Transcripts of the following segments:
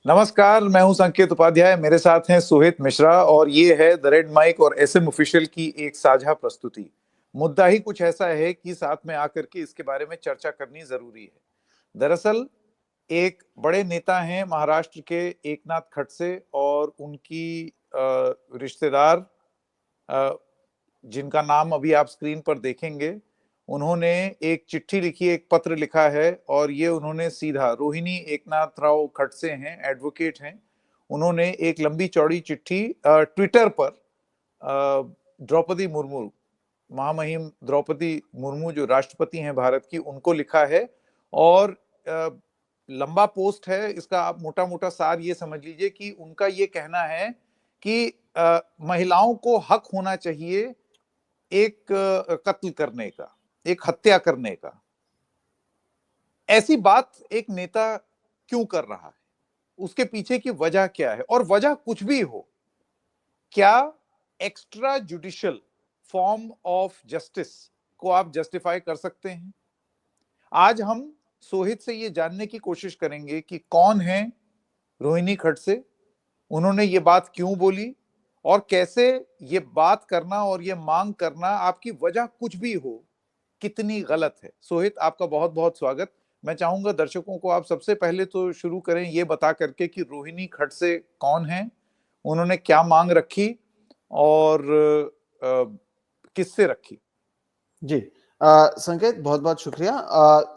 नमस्कार, मैं हूं संकेत उपाध्याय। मेरे साथ हैं सुहित मिश्रा और ये है द रेड माइक और एसएम ऑफिशियल की एक साझा प्रस्तुति। मुद्दा ही कुछ ऐसा है कि साथ में आकर के इसके बारे में चर्चा करनी जरूरी है। दरअसल एक बड़े नेता हैं महाराष्ट्र के, एकनाथ खड़से, और उनकी रिश्तेदार, अ, जिनका नाम अभी आप स्क्रीन पर देखेंगे। उन्होंने एक चिट्ठी लिखी, एक पत्र लिखा है, और ये उन्होंने सीधा, रोहिणी एकनाथ राव खड़से हैं, एडवोकेट हैं। उन्होंने एक लंबी चौड़ी चिट्ठी ट्विटर पर द्रौपदी मुर्मू, महामहिम द्रौपदी मुर्मू जो राष्ट्रपति हैं भारत की, उनको लिखा है। और अ, लंबा पोस्ट है इसका। आप मोटा मोटा सार ये समझ लीजिए कि उनका ये कहना है कि महिलाओं को हक होना चाहिए एक कत्ल करने का, एक हत्या करने का। ऐसी बात एक नेता क्यों कर रहा है? उसके पीछे की वजह क्या है? और वजह कुछ भी हो, क्या extra judicial form of justice को आप जस्टिफाई कर सकते हैं? आज हम सोहित से ये जानने की कोशिश करेंगे कि कौन है रोहिणी खड़से, उन्होंने ये बात क्यों बोली, और कैसे ये बात करना और ये मांग करना, आपकी वजह कुछ भी हो, कितनी गलत है। सोहित, आपका बहुत बहुत स्वागत। मैं चाहूंगा दर्शकों को आप सबसे पहले तो शुरू करें ये बता करके कि रोहिणी खड़से कौन है, उन्होंने क्या मांग रखी, और किससे रखी। जी। संकेत, बहुत बहुत शुक्रिया।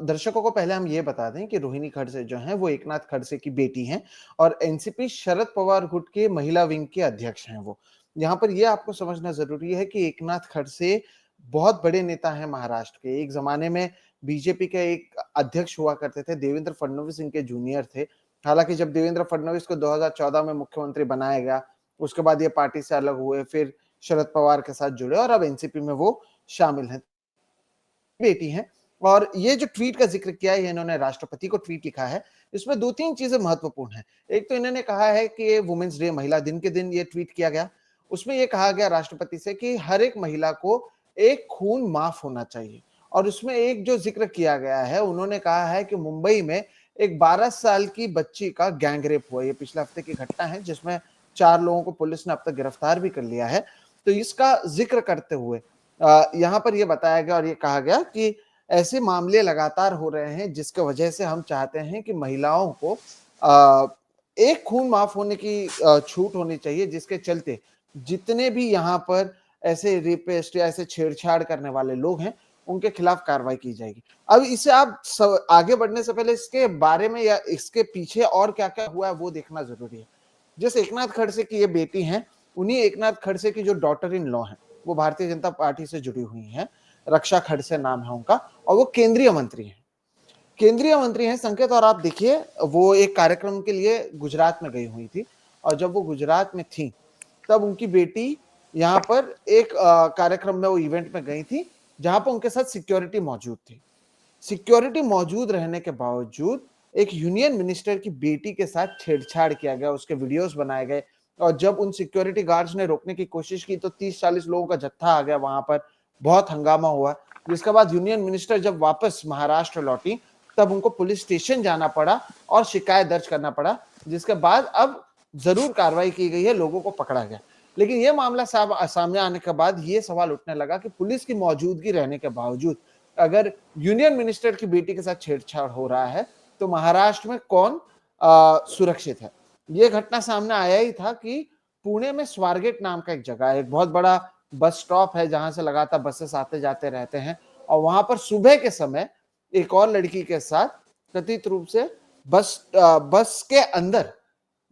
दर्शकों को पहले हम ये बता दें कि रोहिणी खड़से जो हैं वो एकनाथ खड़से की बेटी हैं और एनसीपी शरद पवार गुट के महिला विंग के अध्यक्ष हैं। वो यहाँ पर ये आपको समझना जरूरी है कि एकनाथ खड़से बहुत बड़े नेता हैं महाराष्ट्र के। एक जमाने में बीजेपी के एक अध्यक्ष हुआ करते थे, देवेंद्र फडणवीस इनके जूनियर थे। हालांकि जब देवेंद्र फडणवीस को 2014 में मुख्यमंत्री बनाया गया, उसके बाद ये पार्टी से अलग हुए, फिर शरद पवार के साथ जुड़े और अब एनसीपी में वो शामिल हैं, बेटी हैं। और ये जो ट्वीट का जिक्र किया है, इन्होंने राष्ट्रपति को ट्वीट लिखा है। इसमें दो तीन चीजें महत्वपूर्ण हैं। एक तो इन्होंने कहा है कि ये वुमेन्स डे, महिला दिन के दिन ये ट्वीट किया गया। उसमें ये कहा गया राष्ट्रपति से कि हर एक महिला को एक खून माफ होना चाहिए। और उसमें एक जो जिक्र किया गया है, उन्होंने कहा है कि मुंबई में एक 12 साल की बच्ची का गैंगरेप हुआ। ये पिछले हफ्ते की घटना है जिसमें 4 लोगों को पुलिस ने अब तक गिरफ्तार भी कर लिया है। तो इसका जिक्र करते हुए यहाँ पर यह बताया गया और ये कहा गया कि ऐसे मामले लगातार हो रहे हैं जिसके वजह से हम चाहते हैं कि महिलाओं को एक खून माफ होने की छूट होनी चाहिए, जिसके चलते जितने भी यहाँ पर ऐसे रेपिस्ट या ऐसे छेड़छाड़ करने वाले लोग हैं उनके खिलाफ कार्रवाई की जाएगी। अब इसे आप आगे बढ़ने से पहले इसके बारे में या इसके पीछे और क्या क्या हुआ है वो देखना जरूरी है। जिस एकनाथ खड़से की ये बेटी हैं, उन्हीं एकनाथ खड़से की जो डॉटर इन लॉ है वो भारतीय जनता पार्टी से जुड़ी हुई हैं। रक्षा खड़से नाम है उनका और वो केंद्रीय मंत्री हैं। केंद्रीय मंत्री हैं संकेत। और आप देखिए, वो एक कार्यक्रम के लिए गुजरात में गई हुई थी और जब वो गुजरात में थी तब उनकी बेटी यहाँ पर एक कार्यक्रम में, वो इवेंट में गई थी जहां पर उनके साथ सिक्योरिटी मौजूद थी। सिक्योरिटी मौजूद रहने के बावजूद एक यूनियन मिनिस्टर की बेटी के साथ छेड़छाड़ किया गया, उसके वीडियोस बनाए गए। और जब उन सिक्योरिटी गार्ड्स ने रोकने की कोशिश की तो 30-40 लोगों का जत्था आ गया वहां पर, बहुत हंगामा हुआ। जिसके बाद यूनियन मिनिस्टर जब वापस महाराष्ट्र लौटी तब उनको पुलिस स्टेशन जाना पड़ा और शिकायत दर्ज करना पड़ा, जिसके बाद अब जरूर कार्रवाई की गई है, लोगों को पकड़ा गया। लेकिन यह मामला सामने आने के बाद यह सवाल उठने लगा कि पुलिस की मौजूदगी रहने के बावजूद अगर यूनियन मिनिस्टर की बेटी के साथ छेड़छाड़ हो रहा है तो महाराष्ट्र में कौन सुरक्षित है। यह घटना सामने आया ही था कि पुणे में स्वारगेट नाम का एक जगह है, एक बहुत बड़ा बस स्टॉप है जहां से लगातार बसेस आते जाते रहते हैं। और वहां पर सुबह के समय एक और लड़की के साथ कथित रूप से बस के अंदर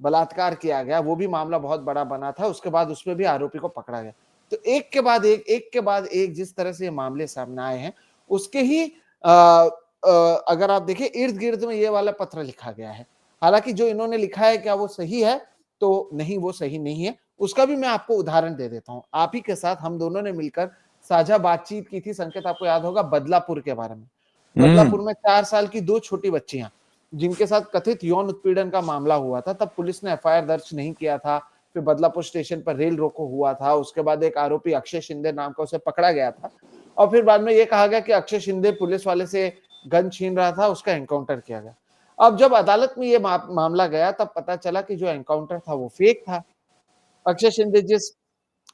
बलात्कार किया गया। वो भी मामला बहुत बड़ा बना था। उसके बाद उसमें भी आरोपी को पकड़ा गया। तो एक के बाद एक जिस तरह से ये मामले सामने आए हैं, उसके ही अगर आप देखें इर्द गिर्द में ये वाला पत्र लिखा गया है। हालांकि जो इन्होंने लिखा है क्या वो सही है? तो नहीं, वो सही नहीं है। उसका भी मैं आपको उदाहरण दे देता हूं। आप ही के साथ हम दोनों ने मिलकर साझा बातचीत की थी संकेत, आपको याद होगा, बदलापुर के बारे में। बदलापुर में 4 साल की 2 छोटी बच्चियां जिनके साथ कथित यौन उत्पीड़न का मामला हुआ था, तब पुलिस ने एफआईआर दर्ज नहीं किया था। फिर बदलापुर स्टेशन पर रेल रोको हुआ था। उसके बाद एक आरोपी अक्षय शिंदे नाम का, उसे पकड़ा गया था और फिर बाद में यह कहा गया कि अक्षय शिंदे पुलिस वाले से गन छीन रहा था, उसका एनकाउंटर किया गया। अब जब अदालत में ये मामला गया तब पता चला कि जो एनकाउंटर था वो फेक था। अक्षय शिंदे जिस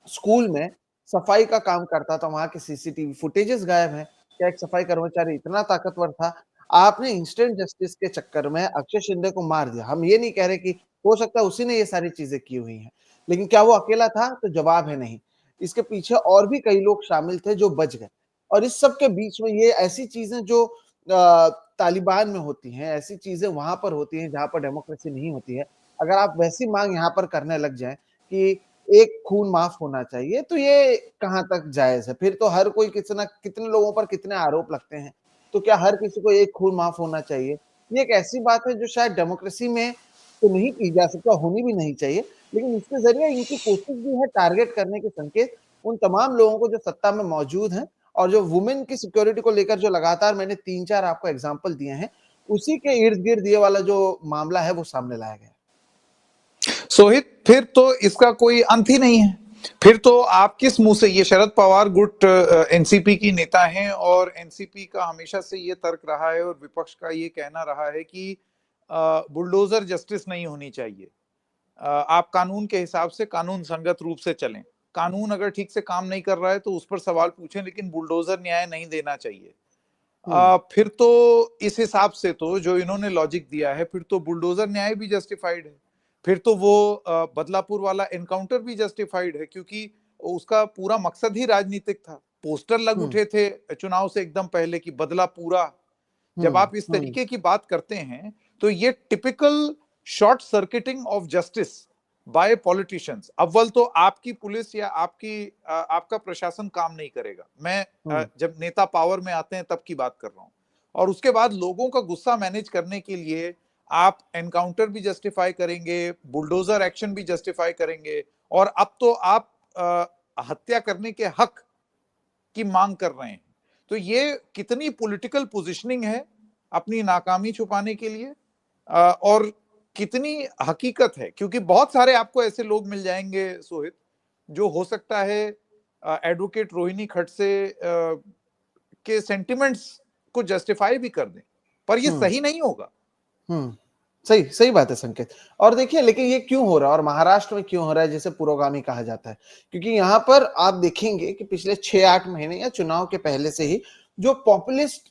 स्कूल में सफाई का काम करता था, वहाँ के सीसीटीवी फुटेजेस गायब हैं। क्या एक सफाई कर्मचारी इतना ताकतवर था? आपने इंस्टेंट जस्टिस के चक्कर में अक्षय शिंदे को मार दिया। हम ये नहीं कह रहे कि हो सकता है उसी ने ये सारी चीज़ें की हुई हैं, लेकिन क्या वो अकेला था? तो जवाब है नहीं। इसके पीछे और भी कई लोग शामिल थे जो बच गए और इस सब के बीच में ये ऐसी चीज़ें जो तालिबान में होती हैं, ऐसी चीज़ें वहाँ पर होती हैं जहाँ पर डेमोक्रेसी नहीं होती है। अगर आप वैसी माँग यहाँ पर करने लग जाएँ कि एक खून माफ होना चाहिए, तो ये कहाँ तक जायज़ है? फिर तो हर कोई कितना कितने लोगों पर कितने आरोप लगते हैं, तो क्या हर किसी को एक खून माफ होना चाहिए? ये एक ऐसी बात है जो शायद डेमोक्रेसी में तो नहीं की जा सकती, होनी भी नहीं चाहिए, लेकिन इसके ज़रिए इनकी कोशिश भी है टारगेट करने के संकेत उन तमाम लोगों को जो सत्ता में मौजूद हैं और जो वुमेन की सिक्योरिटी को लेकर जो लगातार मैंने 3-4 आपको एग्ज़ाम्पल दिए हैं, उसी के इर्द-गिर्द ये वाला जो मामला है वो सामने लाया गया है। सोहित, फिर तो इसका कोई अंत ही नहीं है। फिर तो आप किस मुंह से, ये शरद पवार गुट एनसीपी की नेता हैं और एनसीपी का हमेशा से ये तर्क रहा है और विपक्ष का ये कहना रहा है कि बुलडोजर जस्टिस नहीं होनी चाहिए। आप कानून के हिसाब से कानून संगत रूप से चलें। कानून अगर ठीक से काम नहीं कर रहा है तो उस पर सवाल पूछें, लेकिन बुलडोजर न्याय नहीं देना चाहिए। फिर तो इस हिसाब से तो जो इन्होंने लॉजिक दिया है, फिर तो बुलडोजर न्याय भी जस्टिफाइड है। फिर तो वो बदलापुर वाला एनकाउंटर भी जस्टिफाइड है, क्योंकि उसका पूरा मकसद ही राजनीतिक था। पोस्टर लग हुँ, उठे थे चुनाव से एकदम पहले कि बदला पूरा। जब हुँ, आप इस हुँ, तरीके की बात करते हैं तो ये typical short circuiting of justice by politicians. अव्वल तो आपकी पुलिस या आपका प्रशासन काम नहीं करेगा। मैं हुँ, जब नेता पावर में आते हैं तब की बात कर रहा हूं। और उसके बाद लोगों का गुस्सा मैनेज करने के लिए आप एनकाउंटर भी जस्टिफाई करेंगे, बुलडोजर एक्शन भी जस्टिफाई करेंगे, और अब तो आप हत्या करने के हक की मांग कर रहे हैं। तो ये कितनी पॉलिटिकल पोजीशनिंग है अपनी नाकामी छुपाने के लिए, और कितनी हकीकत है, क्योंकि बहुत सारे आपको ऐसे लोग मिल जाएंगे सोहित, जो हो सकता है एडवोकेट रोहिणी खड़से के सेंटिमेंट्स को जस्टिफाई भी कर दें, पर ये हुँ, सही नहीं होगा। हुँ। सही सही बात है संकेत। और देखिए लेकिन ये क्यों हो रहा है और महाराष्ट्र में क्यों हो रहा है जिसे पुरोगामी कहा जाता है? क्योंकि यहाँ पर आप देखेंगे कि पिछले 6-8 महीने या चुनाव के पहले से ही जो पॉपुलिस्ट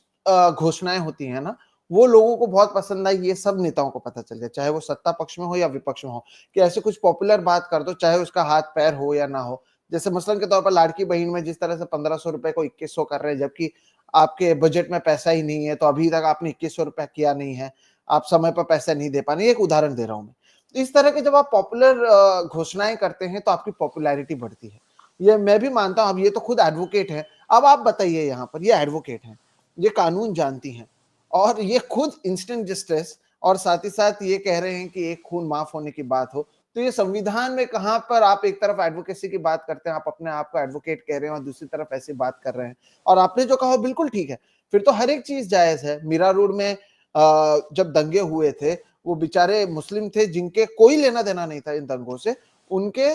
घोषणाएँ होती हैं ना, वो लोगों को बहुत पसंद आई, ये सब नेताओं को पता चल गया, चाहे वो सत्ता पक्ष में हो या विपक्ष में हो, कि ऐसे कुछ पॉपुलर बात कर दो, चाहे उसका हाथ-पैर हो या ना हो। जैसे मसलन के तौर पर लाड़की बहन में जिस तरह से ₹1500 को 2100 कर रहे हैं, जबकि आपके बजट में पैसा ही नहीं है, तो अभी तक आपने ₹2100 किया नहीं है। आप समय पर पैसा नहीं दे पा रहे, एक उदाहरण दे रहा हूं मैं। इस तरह के जब आप पॉपुलर घोषणाएं करते हैं तो आपकी पॉपुलैरिटी बढ़ती है। ये मैं भी मानता हूं। अब ये तो खुद एडवोकेट है, अब आप बताइए, यहाँ पर ये एडवोकेट हैं, ये कानून जानती हैं और ये खुद इंस्टेंट जस्टिस और साथ ही साथ ये कह रहे हैं कि एक खून माफ होने की बात हो, तो ये संविधान में कहां पर आप एक तरफ एडवोकेसी की बात करते हैं, आप अपने आप को एडवोकेट कह रहे हैं और दूसरी तरफ ऐसी बात कर रहे हैं। और आपने जो कहा बिल्कुल ठीक है, फिर तो हर एक चीज जायज है। मीरा रोड में जब दंगे हुए थे, वो बेचारे मुस्लिम थे जिनके कोई लेना देना नहीं था इन दंगों से, उनके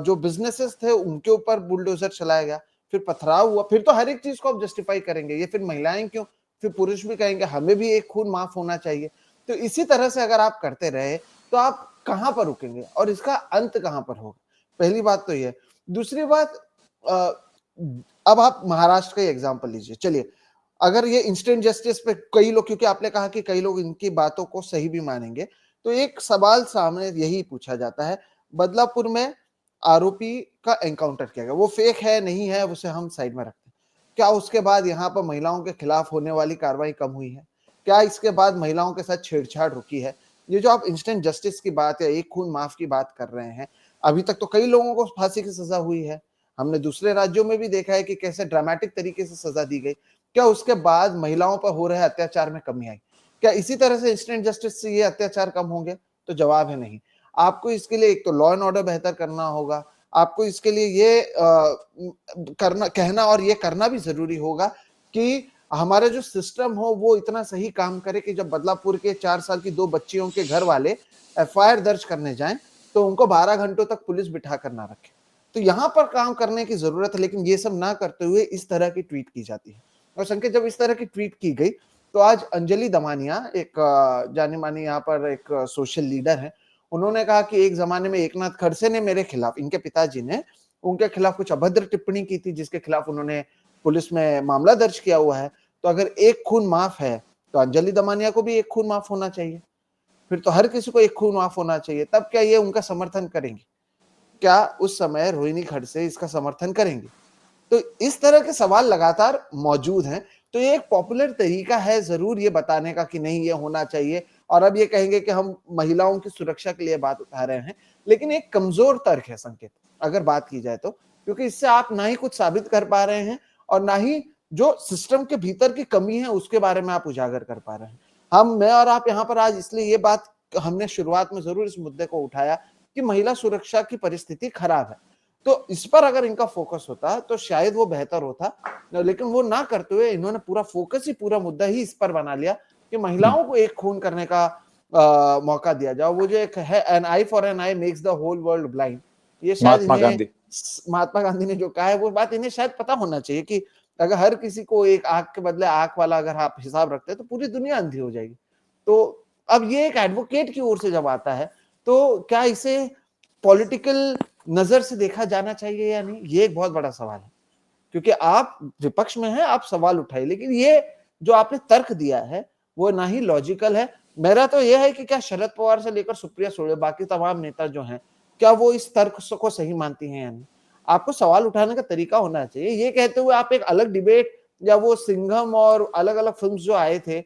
जो बिजनेसेस थे उनके ऊपर बुलडोजर चलाया गया, फिर पथराव हुआ, फिर तो हर एक चीज को आप जस्टिफाई करेंगे। ये फिर महिलाएं क्यों, फिर पुरुष भी कहेंगे हमें भी एक खून माफ होना चाहिए। तो इसी तरह से अगर आप करते रहे तो आप कहां पर रुकेंगे और इसका अंत कहां पर होगा? पहली बात तो ये। दूसरी बात, अ, अब आप महाराष्ट्र का एग्जाम्पल लीजिए। चलिए, अगर ये इंस्टेंट जस्टिस पे कई लोग, क्योंकि आपने कहा कि कई लोग इनकी बातों को सही भी मानेंगे, तो एक सवाल सामने यही पूछा जाता है, बदलापुर में आरोपी का एनकाउंटर किया गया, वो फेक है नहीं है उसे हम साइड में रखते हैं। क्या उसके बाद यहाँ पर महिलाओं के खिलाफ होने वाली कार्रवाई कम हुई है? क्या इसके बाद महिलाओं के साथ छेड़छाड़ रुकी है? ये जो आप इंस्टेंट जस्टिस की बात या एक खून माफ की बात कर रहे हैं, अभी तक तो कई लोगों को फांसी की सजा हुई है। हमने दूसरे राज्यों में भी देखा है कि कैसे ड्रामेटिक तरीके से सजा दी गई। क्या उसके बाद महिलाओं पर हो रहे अत्याचार में कमी आई? क्या इसी तरह से इंस्टेंट जस्टिस से ये अत्याचार कम होंगे? तो जवाब है नहीं। आपको इसके लिए एक तो लॉ एंड ऑर्डर बेहतर करना होगा। आपको इसके लिए ये करना कहना और ये करना भी ज़रूरी होगा कि हमारा जो सिस्टम हो वो इतना सही काम करे कि जब बदलापुर के 4 साल की 2 बच्चियों के घर वाले एफआईआर दर्ज करने जाएँ, तो उनको 12 घंटों तक पुलिस बिठा कर ना रखे। तो यहाँ पर काम करने की ज़रूरत है, लेकिन ये सब ना करते हुए इस तरह की ट्वीट की जाती है। और संकेत, जब इस तरह की ट्वीट की गई तो आज अंजलि दमानिया एक जानी मानी यहाँ पर एक सोशल लीडर है, उन्होंने कहा कि एक जमाने में एकनाथ खड़से ने मेरे खिलाफ, इनके पिताजी ने उनके खिलाफ कुछ अभद्र टिप्पणी की थी, जिसके खिलाफ उन्होंने पुलिस में मामला दर्ज किया हुआ है। तो अगर एक खून माफ है तो अंजलि दमानिया को भी एक खून माफ होना चाहिए, फिर तो हर किसी को एक खून माफ होना चाहिए। तब क्या ये उनका समर्थन करेंगे? क्या उस समय रोहिणी खड़से इसका समर्थन करेंगे? तो इस तरह के सवाल लगातार मौजूद हैं। तो ये एक पॉपुलर तरीका है जरूर ये बताने का कि नहीं ये होना चाहिए, और अब ये कहेंगे कि हम महिलाओं की सुरक्षा के लिए बात उठा रहे हैं, लेकिन एक कमजोर तर्क है संकेत, अगर बात की जाए तो, क्योंकि इससे आप ना ही कुछ साबित कर पा रहे हैं और ना ही जो सिस्टम के भीतर की कमी है उसके बारे में आप उजागर कर पा रहे हैं। मैं और आप यहाँ पर आज इसलिए ये बात हमने शुरुआत में जरूर इस मुद्दे को उठाया कि महिला सुरक्षा की परिस्थिति खराब है, तो इस पर अगर इनका फोकस होता तो शायद वो बेहतर होता, लेकिन वो ना करते हुए इन्होंने पूरा फोकस ही, पूरा मुद्दा ही इस पर बना लिया कि महिलाओं को एक खून करने का मौका दिया जाओ। वो जो एक है, an eye for an eye makes the whole world blind, ये शायद महात्मा इन्हें, गांधी। महात्मा गांधी ने जो कहा है वो बात इन्हें शायद पता होना चाहिए कि अगर हर किसी को एक आंख के बदले आंख वाला अगर आप हिसाब रखते हैं तो पूरी दुनिया अंधी हो जाएगी। तो अब ये एक एडवोकेट की ओर से जब आता है तो क्या इसे पॉलिटिकल नजर से देखा जाना चाहिए या नहीं, ये एक बहुत बड़ा सवाल है। क्योंकि आप विपक्ष में हैं, आप सवाल उठाइए, लेकिन ये जो आपने तर्क दिया है वो ना ही लॉजिकल है। मेरा तो यह है कि क्या शरद पवार से लेकर सुप्रिया सुळे, बाकी तमाम नेता जो हैं, क्या वो इस तर्क को सही मानती हैं या नहीं? आपको सवाल उठाने का तरीका होना चाहिए। ये कहते हुए आप एक अलग डिबेट, या वो सिंघम और अलग अलग फिल्म जो आए थे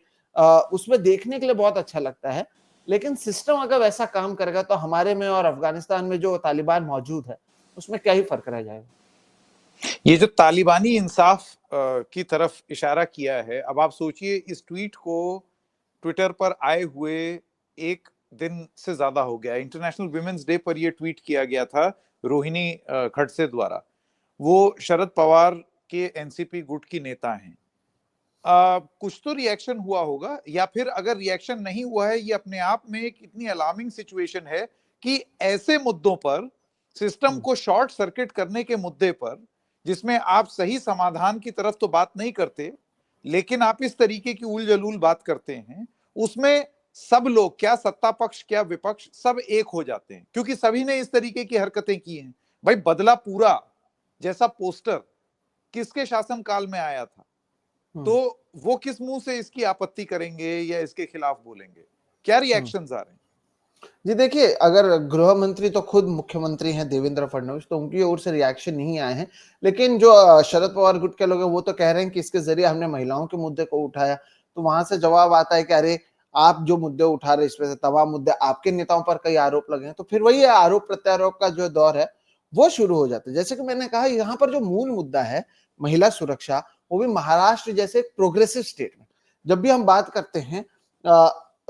उसमें देखने के लिए बहुत अच्छा लगता है, लेकिन सिस्टम अगर वैसा काम करेगा तो हमारे में और अफगानिस्तान में जो तालिबान मौजूद है उसमें क्या ही फर्क रह जाएगा। ये जो तालिबानी इंसाफ की तरफ इशारा किया है, अब आप सोचिए इस ट्वीट को ट्विटर पर आए हुए एक दिन से ज्यादा हो गया। इंटरनेशनल वुमेन्स डे पर यह ट्वीट किया गया था रोहिणी खड़से द्वारा। वो शरद पवार के एनसीपी गुट की नेता हैं। कुछ तो रिएक्शन हुआ होगा, या फिर अगर रिएक्शन नहीं हुआ है, ये अपने आप में एक इतनी अलार्मिंग सिचुएशन है कि ऐसे मुद्दों पर, सिस्टम को शॉर्ट सर्किट करने के मुद्दे पर, जिसमें आप सही समाधान की तरफ तो बात नहीं करते, लेकिन आप इस तरीके की उल जलूल बात करते हैं, उसमें सब लोग, क्या सत्ता पक्ष क्या विपक्ष, सब एक हो जाते हैं, क्योंकि सभी ने इस तरीके की हरकतें की हैं। भाई बदला पूरा जैसा पोस्टर किसके शासनकाल में आया था, तो वो किस मुंह से इसकी आपत्ति करेंगे या इसके खिलाफ बोलेंगे? क्या रिएक्शंस आ रहे हैं? जी देखिए, अगर गृह मंत्री तो खुद मुख्यमंत्री हैं देवेंद्र फडणवीस, तो उनकी ओर से रिएक्शन नहीं आए हैं, लेकिन जो शरद पवार गुट के लोग हैं वो तो कह रहे हैं कि इसके जरिए हमने महिलाओं के मुद्दे को उठाया। तो वहां से जवाब आता है कि अरे आप जो मुद्दे उठा रहे इसमें से तमाम मुद्दे आपके नेताओं पर कई आरोप लगे हैं, तो फिर वही आरोप प्रत्यारोप का जो दौर है वो शुरू हो जाता है। जैसे कि मैंने कहा, यहाँ पर जो मूल मुद्दा है महिला सुरक्षा, वो भी महाराष्ट्र जैसे एक प्रोग्रेसिव स्टेट में जब भी हम बात करते हैं,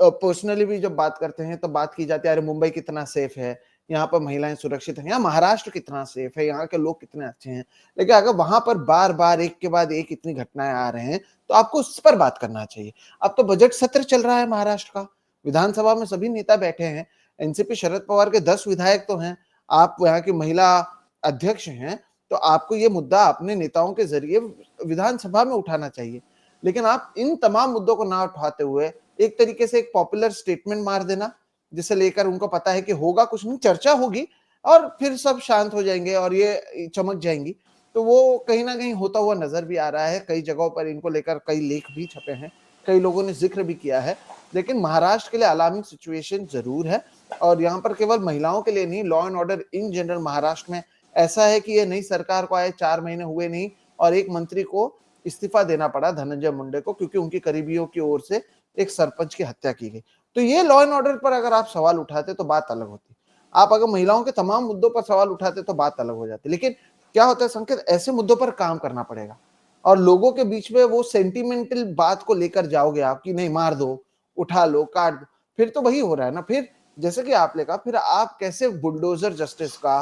पर्सनली भी जब बात करते हैं तो बात की जाती है अरे मुंबई कितना सेफ है, यहाँ पर महिलाएं सुरक्षित हैं, यहाँ महाराष्ट्र कितना सेफ है, यहाँ के लोग कितने अच्छे हैं। लेकिन अगर वहां पर बार बार एक के बाद एक इतनी घटनाएं आ रहे हैं तो आपको उस पर बात करना चाहिए। अब तो बजट सत्र चल रहा है महाराष्ट्र का, विधानसभा में सभी नेता बैठे हैं, एनसीपी शरद पवार के 10 विधायक तो हैं, आप यहाँ की महिला अध्यक्ष हैं, तो आपको ये मुद्दा अपने नेताओं के जरिए विधानसभा में उठाना चाहिए। लेकिन आप इन तमाम मुद्दों को ना उठाते हुए एक तरीके से एक पॉपुलर स्टेटमेंट मार देना, जिसे लेकर उनको पता है कि होगा कुछ नहीं, चर्चा होगी और फिर सब शांत हो जाएंगे और ये चमक जाएंगी, तो वो कहीं ना कहीं होता हुआ नजर भी आ रहा है। कई जगहों पर इनको लेकर कई लेख भी छपे हैं, कई लोगों ने जिक्र भी किया है। लेकिन महाराष्ट्र के लिए अलार्मिंग सिचुएशन जरूर है, और यहाँ पर केवल महिलाओं के लिए नहीं, law and order in general Maharashtra में ऐसा है कि ये नई सरकार को आए 4 महीने हुए नहीं और एक मंत्री को इस्तीफा देना पड़ा, धनंजय मुंडे को, क्योंकि उनकी करीबियों की ओर से एक सरपंच की हत्या की गई। तो ये लॉ एंड ऑर्डर पर अगर आप सवाल उठाते तो बात अलग होती, आप अगर महिलाओं के तमाम मुद्दों पर सवाल उठाते तो बात अलग हो जाती। लेकिन क्या होता है संकेत, ऐसे मुद्दों पर काम करना पड़ेगा और लोगों के बीच में वो सेंटिमेंटल बात को लेकर जाओगे आप कि नहीं मार दो, उठा लो, काट दो, फिर तो वही हो रहा है ना। फिर जैसे कि आपने कहा, फिर आप कैसे बुलडोजर जस्टिस का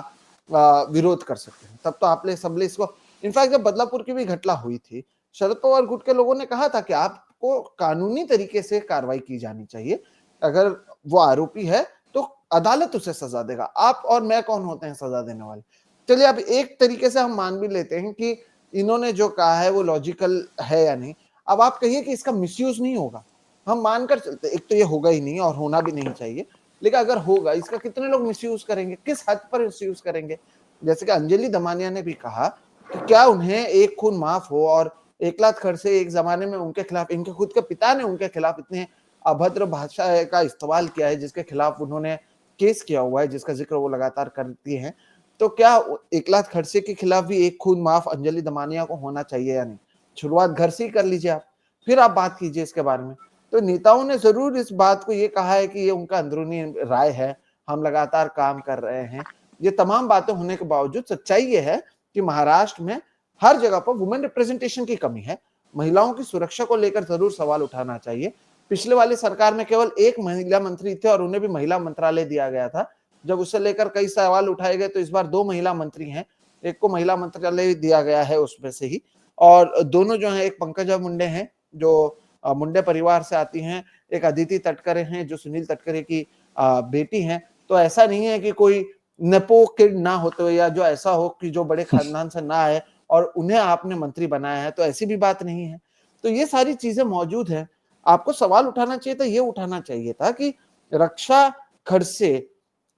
विरोध कर सकते हैं? तब तो आपने सबले इसको, इनफैक्ट जब बदलापुर की भी घटना हुई थी, शरद पवार गुट के लोगों ने कहा था कि आपको कानूनी तरीके से कार्रवाई की जानी चाहिए, अगर वो आरोपी है तो अदालत उसे सजा देगा, आप और मैं कौन होते हैं सजा देने वाले। चलिए, अब एक तरीके से हम मान भी लेते हैं कि इन्होंने जो कहा है वो लॉजिकल है या नहीं। अब आप कहिए कि इसका मिसयूज नहीं होगा, हम मानकर चलते, एक तो ये होगा ही नहीं और होना भी नहीं चाहिए, लेकिन अगर होगा इसका कितने लोग मिसयूज करेंगे, किस हद पर मिसयूज करेंगे। जैसे कि अंजलि दमानिया ने भी कहा कि क्या उन्हें एक खून माफ हो, और एकनाथ खड़से एक जमाने में उनके खिलाफ, इनके खुद के पिता ने उनके खिलाफ इतने अभद्र भाषा का इस्तेमाल किया है, जिसके खिलाफ उन्होंने केस किया हुआ है, जिसका जिक्र वो लगातार करती हैं, तो क्या एकनाथ खड़से के खिलाफ भी एक खून माफ अंजलि दमानिया को होना चाहिए या नहीं? शुरुआत घर से ही कर लीजिए आप, फिर आप बात कीजिए इसके बारे में। तो नेताओं ने जरूर इस बात को ये कहा है कि ये उनका अंदरूनी राय है, हम लगातार काम कर रहे हैं। ये तमाम बातें होने के बावजूद सच्चाई ये है कि महाराष्ट्र में हर जगह पर वुमेन रिप्रेजेंटेशन की कमी है। महिलाओं की सुरक्षा को लेकर जरूर सवाल उठाना चाहिए। पिछले वाली सरकार में केवल एक महिला मंत्री थे और उन्हें भी महिला मंत्रालय दिया गया था। जब उसे लेकर कई सवाल उठाए गए तो इस बार 2 महिला मंत्री हैं, एक को महिला मंत्रालय दिया गया है उसमें से ही, और दोनों जो है, एक पंकजा मुंडे हैं जो मुंडे परिवार से आती हैं, एक अदिति तटकरे हैं जो सुनील तटकरे की बेटी हैं। तो ऐसा नहीं है कि कोई नेपो किड ना होते हुए, या जो ऐसा हो कि जो बड़े खानदान से ना आए और उन्हें आपने मंत्री बनाया है, तो ऐसी भी बात नहीं है। तो ये सारी चीजें मौजूद है। आपको सवाल उठाना चाहिए था, ये उठाना चाहिए था कि रक्षा खड़से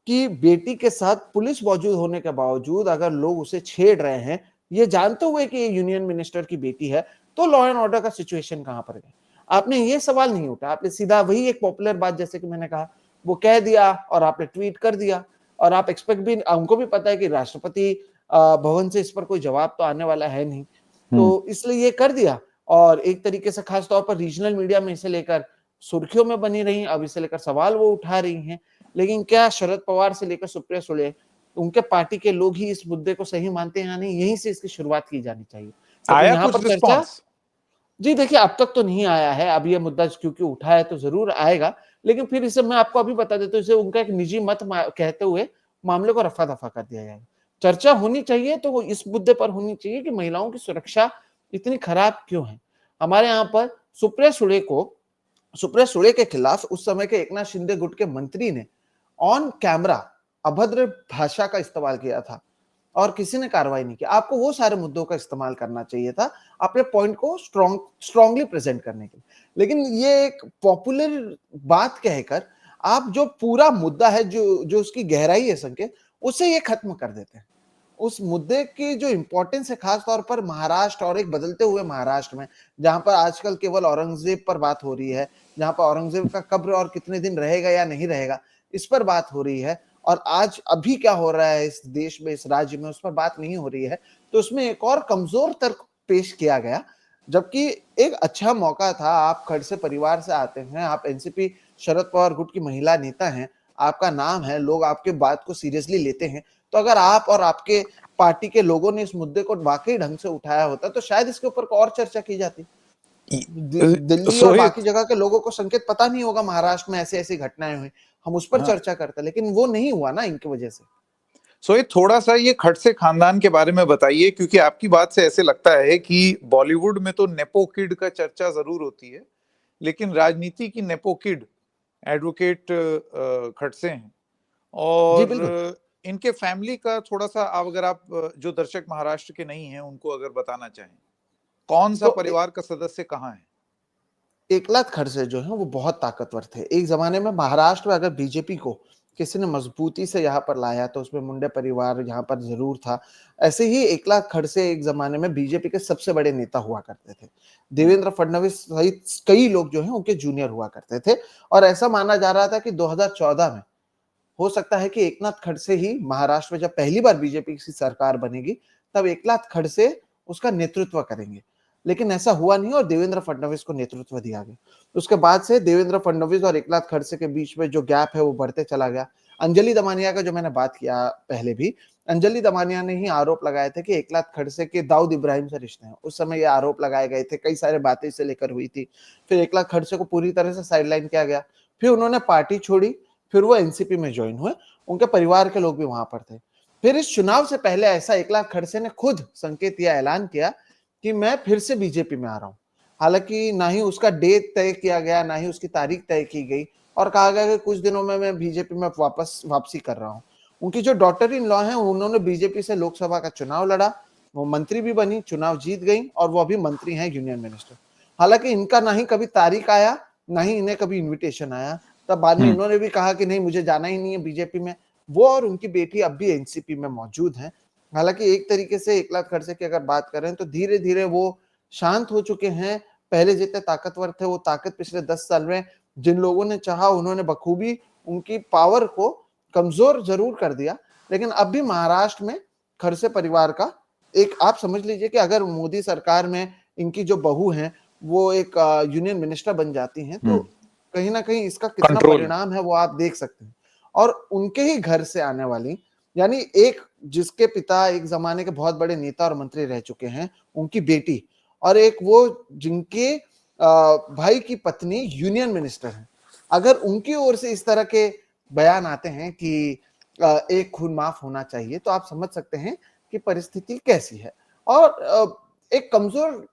की बेटी के साथ पुलिस मौजूद होने के बावजूद अगर लोग उसे छेड़ रहे हैं, ये जानते हुए कि ये यूनियन मिनिस्टर की बेटी है, तो लॉ एंड ऑर्डर का सिचुएशन कहां पर गया? आपने ये सवाल नहीं उठाया, आपने सीधा वही एक पॉपुलर बात, जैसे कि मैंने कहा, वो कह दिया और आपने ट्वीट कर दिया, और आप एक्सपेक्ट भी, हमको भी पता है कि राष्ट्रपति भवन से इस पर कोई जवाब तो आने वाला है नहीं, तो इसलिए ये कर दिया। और एक तरीके से खास तौर पर रीजनल मीडिया में इसे लेकर सुर्खियों में बनी रही, अब इसे लेकर सवाल वो उठा रही हैं। लेकिन क्या शरद पवार से लेकर सुप्रिया सुले, उनके पार्टी के लोग ही इस मुद्दे को सही मानते हैं या नहीं, यहीं से इसकी शुरुआत की जानी चाहिए। लेकिन आया यहाँ कुछ पर चर्चा, रिस्पॉन्स? जी देखिए, अब तक तो नहीं आया है। अब ये मुद्दा क्योंकि उठा है तो जरूर आएगा, लेकिन फिर इसे मैं आपको अभी बता देता हूँ, इसे उनका एक निजी मत कहते हुए मामले को रफा दफा कर दिया जाएगा। चर्चा होनी चाहिए तो वो इस मुद्दे पर होनी चाहिए कि महिलाओं की सुरक्षा इतनी खराब क्यों है। हमारे यहाँ पर सुप्रिया सुले के खिलाफ उस समय के एकनाथ शिंदे गुट के मंत्री ने ऑन कैमरा अभद्र भाषा का इस्तेमाल किया था और किसी ने कार्रवाई नहीं की। आपको वो सारे मुद्दों का इस्तेमाल करना चाहिए था अपने पॉइंट को स्ट्रांगली प्रेजेंट करने के लिए। लेकिन ये एक पॉपुलर बात कहकर आप जो पूरा मुद्दा है, जो जो उसकी गहराई है संकेत, उसे ये खत्म कर देते हैं। उस मुद्दे की जो इंपॉर्टेंस है, खास तौर पर महाराष्ट्र और एक बदलते हुए महाराष्ट्र में, जहां पर आजकल केवल औरंगजेब पर बात हो रही है, जहां पर औरंगजेब का कब्र और कितने दिन रहेगा या नहीं रहेगा, इस पर बात हो रही है, और आज अभी क्या हो रहा है इस देश में, इस राज्य में, उस पर बात नहीं हो रही है। तो उसमें एक और कमजोर तर्क पेश किया गया, जबकि एक अच्छा मौका था। आप खड़से परिवार से आते हैं, आप एनसीपी शरद पवार गुट की महिला नेता हैं, आपका नाम है, लोग आपके बात को सीरियसली लेते हैं। तो अगर आप और आपके पार्टी के लोगों ने इस मुद्दे को वाकई ढंग से उठाया होता तो शायद इसके ऊपर और चर्चा की जाती। दिल्ली और सोहित, बाकी जगह के लोगों को संकेत पता नहीं होगा महाराष्ट्र में ऐसी ऐसी घटनाएं हुई, हम उस पर हाँ, चर्चा करते, लेकिन वो नहीं हुआ ना इनकी वजह से। सोहित, थोड़ा सा ये खड़से खानदान के बारे में बताइए, क्योंकि आपकी बात से ऐसे लगता है कि बॉलीवुड में तो नेपो किड का चर्चा जरूर होती है, लेकिन राजनीति की नेपो किड एडवोकेट खड़से हैं। जी बिल्कुल। और इनके फैमिली का थोड़ा सा, आप अगर आप जो दर्शक महाराष्ट्र के नहीं हैं उनको अगर बताना चाहें, कौन सा तो परिवार का सदस्य कहाँ है? एकनाथ खड़से जो है वो बहुत ताकतवर थे। एक जमाने में महाराष्ट्र में अगर बीजेपी को किसी ने मजबूती से यहाँ पर लाया तो उसमें मुंडे परिवार यहाँ पर जरूर था। ऐसे ही एकनाथ खड़से एक जमाने में बीजेपी के सबसे बड़े नेता हुआ करते थे। देवेंद्र फडणवीस सहित कई लोग जो हैं उनके जूनियर हुआ करते थे, और ऐसा माना जा रहा था कि 2014 में हो सकता है कि एकनाथ खड़से ही महाराष्ट्र में, जब पहली बार बीजेपी की सरकार बनेगी, तब एकनाथ खड़से उसका नेतृत्व करेंगे। लेकिन ऐसा हुआ नहीं और देवेंद्र फडणवीस को नेतृत्व दिया गया। उसके बाद से देवेंद्र फडणवीस और एकनाथ खड़से के बीच में जो गैप है वो बढ़ते चला गया। अंजलि दमानिया का जो मैंने बात किया पहले भी, अंजलि दमानिया ने ही आरोप लगाए थे कि एकनाथ खड़से के दाऊद इब्राहिम से रिश्ते हैं। उस समय ये आरोप लगाए गए थे, कई सारे बातें इसे लेकर हुई थी। फिर एकनाथ खड़से को पूरी तरह से साइडलाइन किया गया, फिर उन्होंने पार्टी छोड़ी, फिर वो एनसीपी में ज्वाइन हुए, उनके परिवार के लोग भी वहां पर थे। फिर इस चुनाव से पहले ऐसा एकनाथ खड़से ने खुद संकेत या ऐलान किया कि मैं फिर से बीजेपी में आ रहा हूं। हालांकि ना ही उसका डेट तय किया गया, ना ही उसकी तारीख तय की गई, और कहा गया कि कुछ दिनों में मैं बीजेपी में वापसी कर रहा हूं। उनकी जो डॉटर इन लॉ है, उन्होंने बीजेपी से लोकसभा का चुनाव लड़ा, वो मंत्री भी बनी, चुनाव जीत गई, और वो अभी मंत्री हैं, यूनियन मिनिस्टर। हालांकि इनका ना ही कभी तारीख आया, ना ही इन्हें कभी इनविटेशन आया। तब बाद में इन्होंने भी कहा कि नहीं, मुझे जाना ही नहीं है बीजेपी में। वो और उनकी बेटी अब भी एनसीपी में मौजूद हैं। हालांकि एक तरीके से एकनाथ खड़से की अगर बात करें तो धीरे धीरे वो शांत हो चुके हैं। पहले जितने ताकतवर थे वो ताकत पिछले 10 साल में जिन लोगों ने चाहा उन्होंने बखूबी उनकी पावर को कमजोर जरूर कर दिया। लेकिन अब भी महाराष्ट्र में खड़से परिवार का एक, आप समझ लीजिए कि अगर मोदी सरकार में इनकी जो बहू हैं वो एक यूनियन मिनिस्टर बन जाती हैं, तो कहीं ना कहीं इसका कितना कंट्रोल परिणाम है वो आप देख सकते हैं। और उनके ही घर से आने वाली, यानी एक जिसके पिता एक जमाने के बहुत बड़े नेता और मंत्री रह चुके हैं, उनकी बेटी, और एक वो जिनके भाई की पत्नी यूनियन मिनिस्टर है, अगर उनकी ओर से इस तरह के बयान आते हैं कि एक खून माफ होना चाहिए, तो आप समझ सकते हैं कि परिस्थिति कैसी है। और एक कमजोर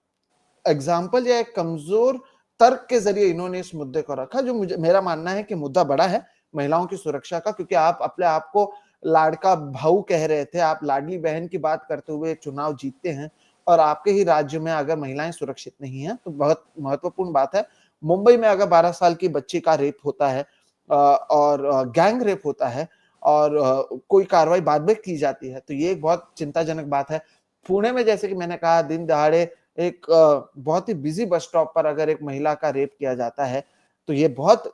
एग्जाम्पल या एक कमजोर तर्क के जरिए इन्होंने इस मुद्दे को रखा, जो मुझे, मेरा मानना है कि मुद्दा बड़ा है महिलाओं की सुरक्षा का, क्योंकि आप अपने आप को लाड़का भाऊ कह रहे थे, आप लाडली बहन की बात करते हुए चुनाव जीतते हैं, और आपके ही राज्य में अगर महिलाएं सुरक्षित नहीं है तो बहुत महत्वपूर्ण बात है। मुंबई में अगर 12 साल की बच्ची का रेप होता है और गैंग रेप होता है और कोई कार्रवाई बाद में की जाती है, तो ये एक बहुत चिंताजनक बात है। पुणे में जैसे कि मैंने कहा, दिन दहाड़े एक बहुत ही बिजी बस स्टॉप पर अगर एक महिला का रेप किया जाता है, तो ये बहुत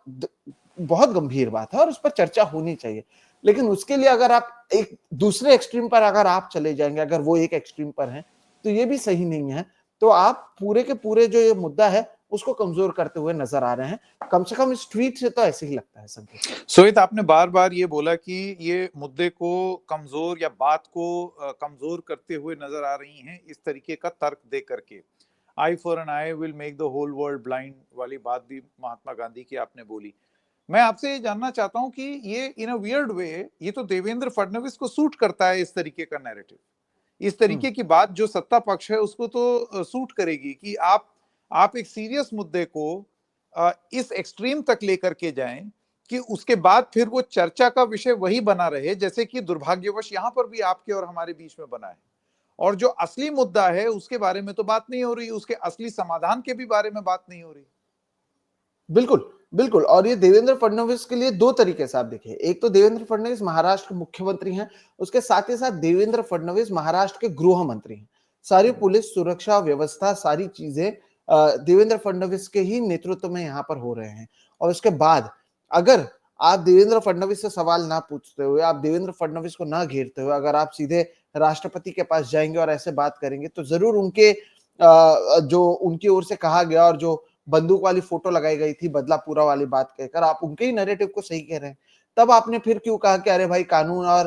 गंभीर बात है और उस पर चर्चा होनी चाहिए। लेकिन उसके लिए अगर आप एक दूसरे एक्सट्रीम पर अगर आप चले जाएंगे, अगर वो एक एक्सट्रीम पर हैं, तो ये भी सही नहीं है। तो आप पूरे के पूरे जो ये मुद्दा है उसको कमजोर करते हुए नजर आ रहे हैं। कम से कम इस ट्वीट से तो ऐसे ही लगता है संकेत। सोहित, आपने बार बार ये बोला कि ये मुद्दे को कमजोर या बात को कमजोर करते हुए नजर आ रही हैं, इस तरीके का तर्क दे करके। Eye for an eye will make the whole world blind वाली बात भी महात्मा गांधी की आपने बोली। मैं आपसे ये जानना चाहता हूं कि ये इन अ वियर्ड वे ये तो देवेंद्र फडणवीस को सूट करता है, इस तरीके का नैरेटिव, इस तरीके की बात जो सत्ता पक्ष है उसको तो सूट करेगी कि आप एक सीरियस मुद्दे को इस एक्सट्रीम तक लेकर के जाएं कि उसके बाद फिर वो चर्चा का विषय वही बना रहे, जैसे कि दुर्भाग्यवश यहां पर भी आपके और हमारे बीच में बना है। और जो असली मुद्दा है उसके बारे में तो बात नहीं हो रही, उसके असली समाधान के भी बारे में बात नहीं हो रही। बिल्कुल, बिल्कुल। और ये देवेंद्र फडणवीस के लिए दो तरीके से आप देखिए, एक तो देवेंद्र फडणवीस महाराष्ट्र के मुख्यमंत्री हैं, उसके साथ ही साथ देवेंद्र फडणवीस महाराष्ट्र के गृह मंत्री हैं। सारी पुलिस सुरक्षा व्यवस्था, सारी चीजें देवेंद्र फडणवीस के ही नेतृत्व में यहाँ पर हो रहे हैं। और उसके बाद अगर आप देवेंद्र फडणवीस से सवाल ना पूछते हुए, आप देवेंद्र फडणवीस को ना घेरते हुए अगर आप सीधे राष्ट्रपति के पास जाएंगे और ऐसे बात करेंगे, तो जरूर उनके जो उनकी ओर से कहा गया और जो बंदूक वाली फोटो लगाई गई थी बदलापुरा वाली बात कहकर, आप उनके ही नैरेटिव को सही कह रहे हैं। तब आपने फिर क्यों कहा कि अरे भाई, कानून और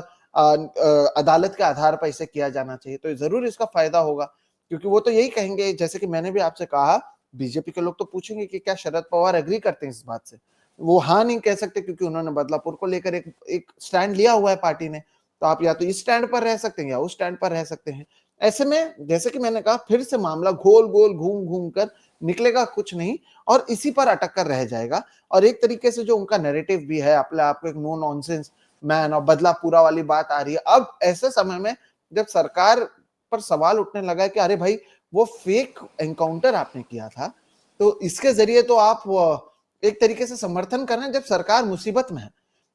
अदालत के आधार पर इसे किया जाना चाहिए, तो जरूर इसका फायदा होगा। क्योंकि वो तो यही कहेंगे, जैसे कि मैंने भी आपसे कहा, बीजेपी के लोग तो पूछेंगे कि क्या शरद पवार एग्री करते हैं इस बात से। वो हाँ नहीं कह सकते क्योंकि उन्होंने बदलापुर को लेकर एक स्टैंड लिया हुआ है पार्टी ने। तो आप या तो इस स्टैंड पर रह सकते हैं या उस स्टैंड पर रह सकते हैं। ऐसे में जैसे कि मैंने कहा, फिर से मामला गोल गोल घूम घूम कर निकलेगा कुछ नहीं, और इसी पर अटक कर रह जाएगा। और एक तरीके से जो उनका नैरेटिव भी है, अपने आप को एक नो नॉनसेंस मैन और बदलापुरा वाली बात आ रही है अब ऐसे समय में, जब सरकार पर सवाल उठने लगा है कि अरे भाई, वो फेक एनकाउंटर आपने किया था, तो इसके जरिए तो आप एक तरीके से समर्थन कर रहे हैं जब सरकार मुसीबत में है।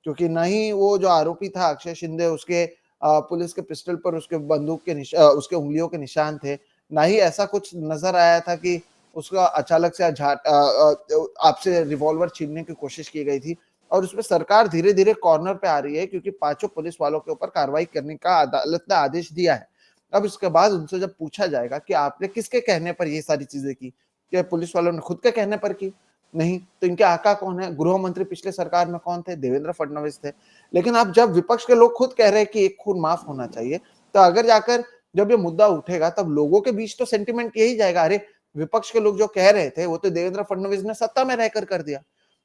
क्योंकि ना ही वो जो आरोपी था अक्षय शिंदे, उसके पुलिस के पिस्टल पर उसके बंदूक के उसके उंगलियों के निशान थे, ना ही ऐसा कुछ नजर आया था कि उसका अचानक से आपसे रिवॉल्वर छीनने की कोशिश की गई थी। और उसमें सरकार धीरे धीरे कॉर्नर पे आ रही है, क्योंकि 5 पुलिस वालों के ऊपर कार्रवाई करने का अदालत ने आदेश दिया है। अब इसके बाद उनसे जब पूछा जाएगा कि आपने किसके कहने पर ये सारी चीजें की, क्या पुलिस वालों ने खुद के कहने पर की? नहीं। तो इनके आका कौन है? गृह मंत्री पिछले सरकार में कौन थे? देवेंद्र फडणवीस थे। लेकिन अब जब विपक्ष के लोग खुद कह रहे हैं कि एक खून माफ होना चाहिए, तो अगर जाकर जब ये मुद्दा उठेगा, तब लोगों के बीच तो सेंटिमेंट यही जाएगा, अरे विपक्ष के लोग जो कह रहे थे वो तो देवेंद्र फडणवीस ने सत्ता में रहकर कर दिया।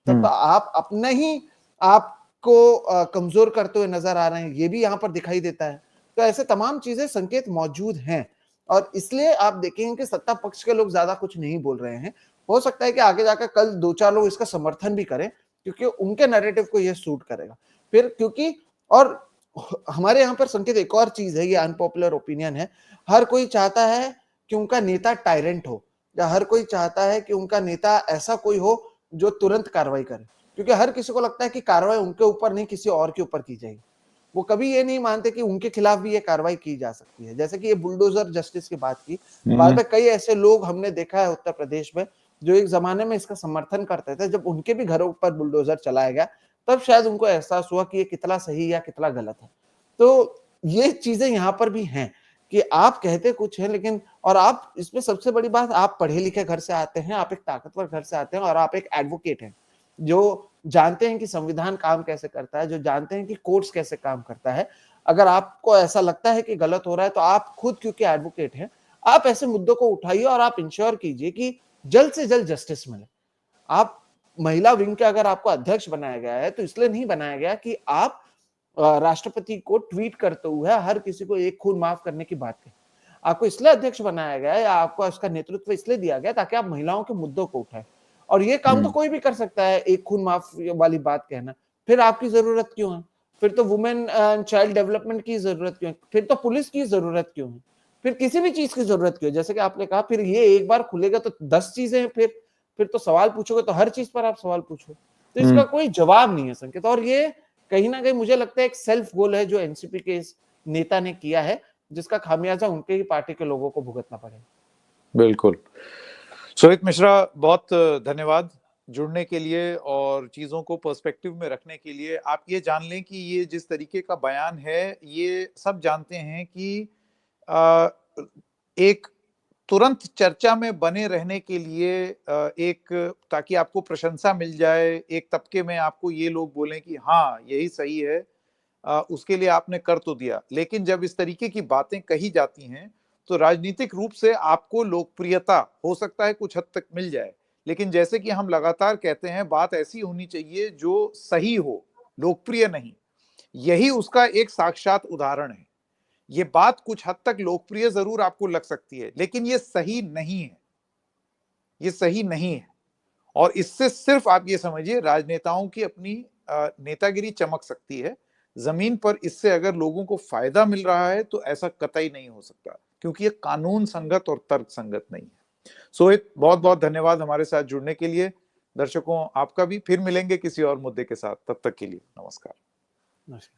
तब तो आप अपने ही आपको कमजोर करते हुए नजर आ रहे हैं, ये भी यहाँ पर दिखाई देता है। तो ऐसे तमाम चीजें, संकेत मौजूद हैं, और इसलिए आप देखेंगे कि सत्ता पक्ष के लोग ज्यादा कुछ नहीं बोल रहे हैं। हो सकता है कि आगे जाकर कल 2-4 लोग इसका समर्थन भी करें, क्योंकि उनके नैरेटिव को ये सूट करेगा फिर। क्योंकि और हमारे यहाँ पर संकेत एक और चीज है, ये अनपॉपुलर ओपिनियन है, हर कोई चाहता है कि उनका नेता टायरेंट हो, जहां हर कोई चाहता है कि उनका नेता ऐसा कोई हो जो तुरंत कार्रवाई करे, क्योंकि हर किसी को लगता है कि कार्रवाई उनके ऊपर नहीं किसी और के ऊपर की जाएगी। वो कभी ये नहीं मानते कि उनके खिलाफ भी ये कार्रवाई की जा सकती है। जैसे कि ये बुलडोजर जस्टिस की बात की, बाद में कई ऐसे लोग हमने देखा है उत्तर प्रदेश में जो एक जमाने में इसका समर्थन करते थे, जब उनके भी घरों पर बुलडोजर चलाया गया तब शायद उनको एहसास हुआ कि ये कितना सही या कितना गलत है। तो ये चीजें यहाँ पर भी हैं कि आप कहते कुछ है लेकिन, और आप इसमें सबसे बड़ी बात, आप पढ़े लिखे घर से आते हैं, आप एक ताकतवर घर से आते हैं और आप एक एडवोकेट हैं जो जानते हैं कि संविधान काम कैसे करता है, जो जानते हैं कि कोर्ट्स कैसे काम करता है। अगर आपको ऐसा लगता है कि गलत हो रहा है तो आप खुद, क्योंकि एडवोकेट हैं, आप ऐसे मुद्दों को उठाइए और आप इंश्योर कीजिए कि जल्द से जल्द जस्टिस मिले। आप महिला विंग के अगर आपको अध्यक्ष बनाया गया है तो इसलिए नहीं बनाया गया कि आप राष्ट्रपति को ट्वीट करते हुए हर किसी को एक खून माफ करने की बात कहें। आपको इसलिए अध्यक्ष बनाया गया है या आपको उसका नेतृत्व इसलिए दिया गया ताकि आप महिलाओं के मुद्दों को उठाएं। और ये काम तो कोई भी कर सकता है, एक खून माफ वाली बात कहना। फिर आपकी जरूरत क्यों है? फिर तो वुमेन एंड चाइल्ड डेवलपमेंट की जरूरत क्यों है? फिर तो पुलिस की जरूरत क्यों है? फिर किसी भी चीज की जरूरत क्यों है? जैसे कि आपने कहा, फिर ये एक बार खुलेगा तो 10 चीजें हैं, फिर तो सवाल पूछोगे तो हर चीज पर आप सवाल पूछो, तो इसका कोई जवाब नहीं है संकेत। और ये कहीं ना कहीं मुझे लगता है एक सेल्फ गोल है जो एनसीपी के इस नेता ने किया है, जिसका खामियाजा उनके ही पार्टी के लोगों को भुगतना पड़ेगा। बिल्कुल। सोहित मिश्रा, बहुत धन्यवाद जुड़ने के लिए और चीजों को पर्सपेक्टिव में रखने के लिए। आप ये जान लें कि ये जिस तरीके का बयान है, ये सब जानते हैं कि एक तुरंत चर्चा में बने रहने के लिए, एक ताकि आपको प्रशंसा मिल जाए, एक तबके में आपको ये लोग बोलें कि हाँ यही सही है, उसके लिए आपने कर तो दिया। लेकिन जब इस तरीके की बातें कही जाती हैं तो राजनीतिक रूप से आपको लोकप्रियता हो सकता है कुछ हद तक मिल जाए, लेकिन जैसे कि हम लगातार कहते हैं, बात ऐसी होनी चाहिए जो सही हो, लोकप्रिय नहीं। यही उसका एक साक्षात उदाहरण है। ये बात कुछ हद तक लोकप्रिय जरूर आपको लग सकती है, लेकिन ये सही नहीं है, ये सही नहीं है। और इससे सिर्फ आप ये समझिए, राजनेताओं की अपनी नेतागिरी चमक सकती है। जमीन पर इससे अगर लोगों को फायदा मिल रहा है तो ऐसा कतई नहीं हो सकता, क्योंकि ये कानून संगत और तर्क संगत नहीं है। सोहित, बहुत बहुत धन्यवाद हमारे साथ जुड़ने के लिए। दर्शकों, आपका भी। फिर मिलेंगे किसी और मुद्दे के साथ, तब तक के लिए नमस्कार। नमस्कार।